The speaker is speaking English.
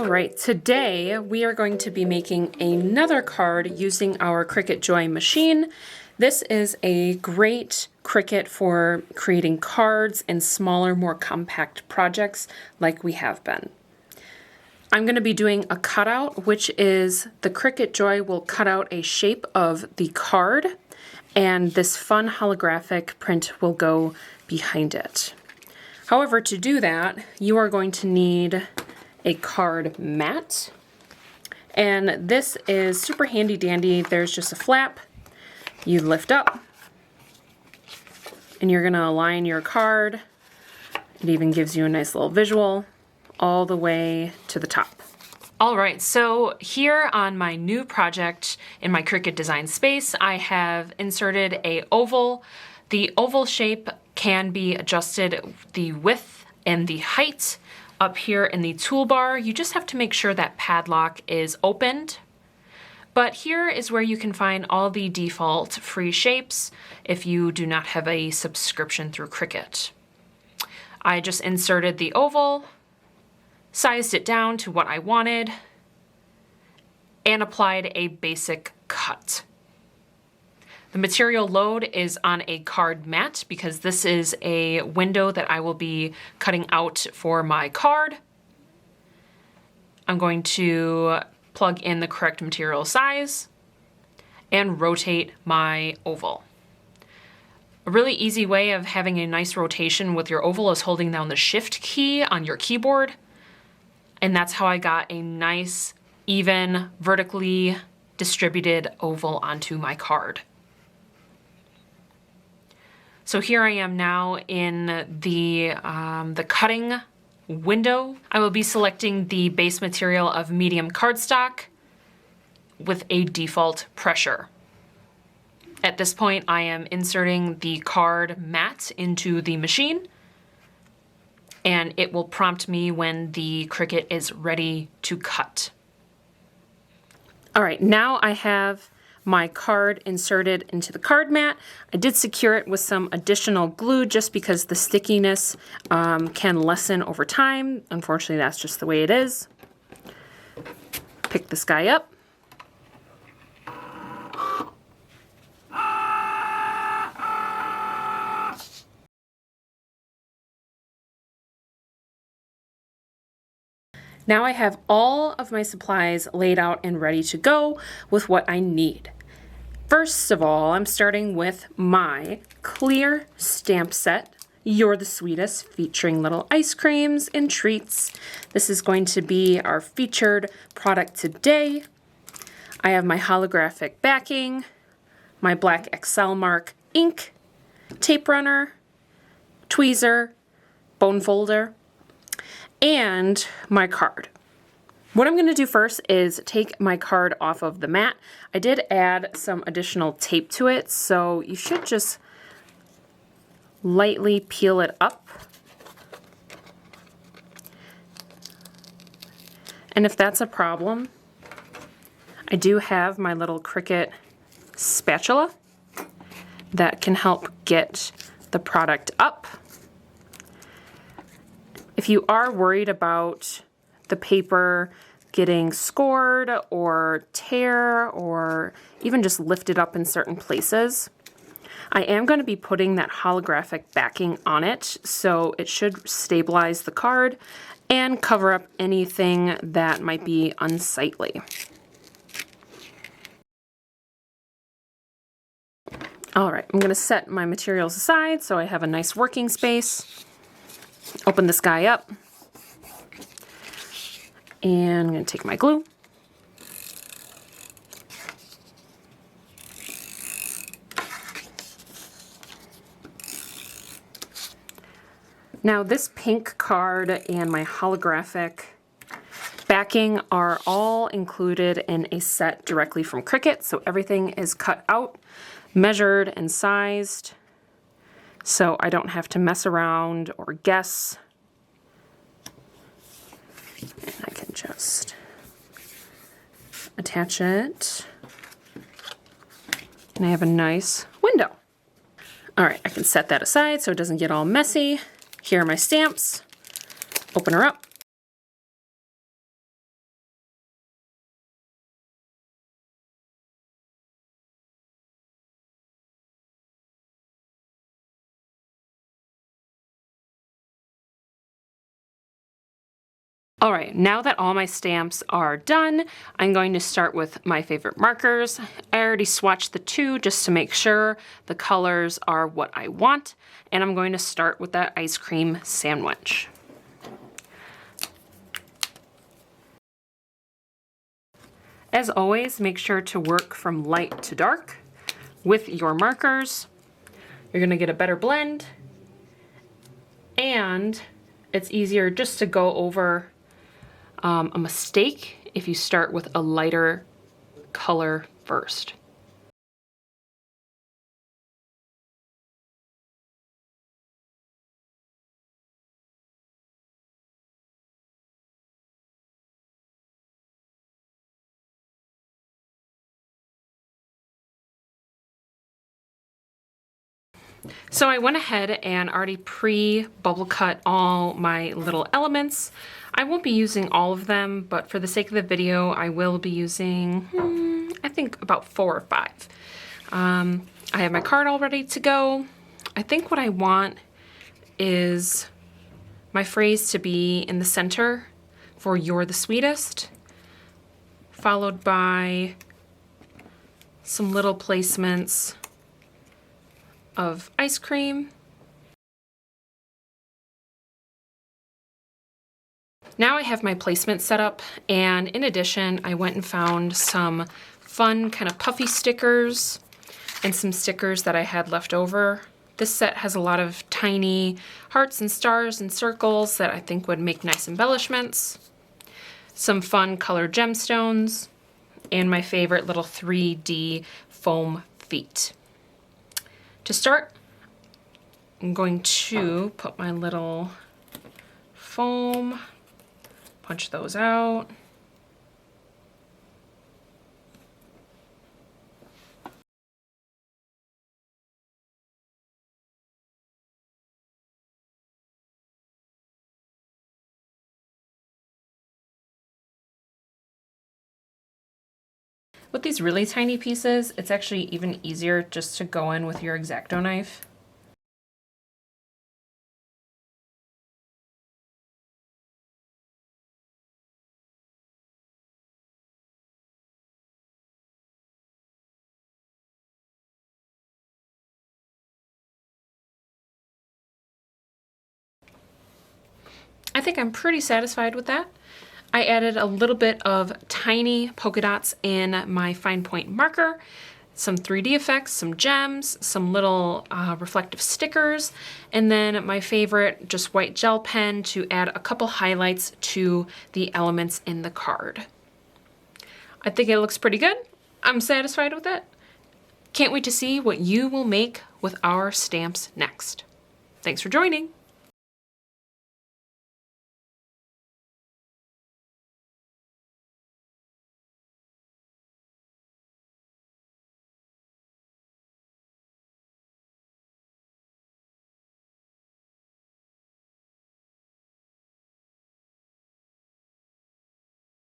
right, today we are going to be making another card using our Cricut Joy machine. This is a great Cricut for creating cards and smaller, more compact projects like we have been. I'm going to be doing a cutout, which is the Cricut Joy will cut out a shape of the card, and this fun holographic print will go behind it. However, to do that, you are going to need a card mat, and this is super handy dandy. There's just a flap you lift up, and you're going to align your card. It even gives you a nice little visual all the way to the top. All right, so here on my new project in my Cricut design space, I have inserted a oval. The oval shape can be adjusted, the width and the height. Up here in the toolbar, you just have to make sure that padlock is opened. But here is where you can find all the default free shapes if you do not have a subscription through Cricut. I just inserted the oval, sized it down to what I wanted, and applied a basic cut. The material load is on a card mat because this is a window that I will be cutting out for my card. I'm going to plug in the correct material size and rotate my oval. A really easy way of having a nice rotation with your oval is holding down the Shift key on your keyboard. And that's how I got a nice, even, vertically distributed oval onto my card. So here I am now in the cutting window. I will be selecting the base material of medium cardstock with a default pressure. At this point, I am inserting the card mat into the machine, and it will prompt me when the Cricut is ready to cut. All right, now I have my card inserted into the card mat. I did secure it with some additional glue just because the stickiness can lessen over time. Unfortunately, that's just the way it is. Pick this guy up. Now I have all of my supplies laid out and ready to go with what I need. First of all, I'm starting with my clear stamp set, You're the Sweetest, featuring little ice creams and treats. This is going to be our featured product today. I have my holographic backing, my black Excel mark ink, tape runner, tweezer, bone folder, and my card. What I'm going to do first is take my card off of the mat. I did add some additional tape to it, so you should just lightly peel it up. And if that's a problem, I do have my little Cricut spatula that can help get the product up. If you are worried about the paper getting scored or tear or even just lifted up in certain places, I am going to be putting that holographic backing on it, so it should stabilize the card and cover up anything that might be unsightly. All right, I'm going to set my materials aside so I have a nice working space. Open this guy up, and I'm going to take my glue. Now this pink card and my holographic backing are all included in a set directly from Cricut, so everything is cut out, measured, and sized, so I don't have to mess around or guess. And I can just attach it, and I have a nice window. All right, I can set that aside so it doesn't get all messy. Here are my stamps. Open her up. All right, now that all my stamps are done, I'm going to start with my favorite markers. I already swatched the two just to make sure the colors are what I want, and I'm going to start with that ice cream sandwich. As always, make sure to work from light to dark with your markers. You're gonna get a better blend, and it's easier just to go over a mistake if you start with a lighter color first. So I went ahead and already pre-bubble cut all my little elements. I won't be using all of them, but for the sake of the video, I will be using, I think about 4 or 5. I have my card all ready to go. I think what I want is my phrase to be in the center for "You're the sweetest," followed by some little placements of ice cream. Now I have my placement set up, and in addition, I went and found some fun kind of puffy stickers and some stickers that I had left over. This set has a lot of tiny hearts and stars and circles that I think would make nice embellishments. Some fun colored gemstones, and my favorite little 3D foam feet. To start, I'm going to put my little foam, punch those out. With these really tiny pieces, it's actually even easier just to go in with your X-Acto knife. I think I'm pretty satisfied with that. I added a little bit of tiny polka dots in my fine point marker, some 3D effects, some gems, some little reflective stickers, and then my favorite just white gel pen to add a couple highlights to the elements in the card. I think it looks pretty good. I'm satisfied with it. Can't wait to see what you will make with our stamps next. Thanks for joining.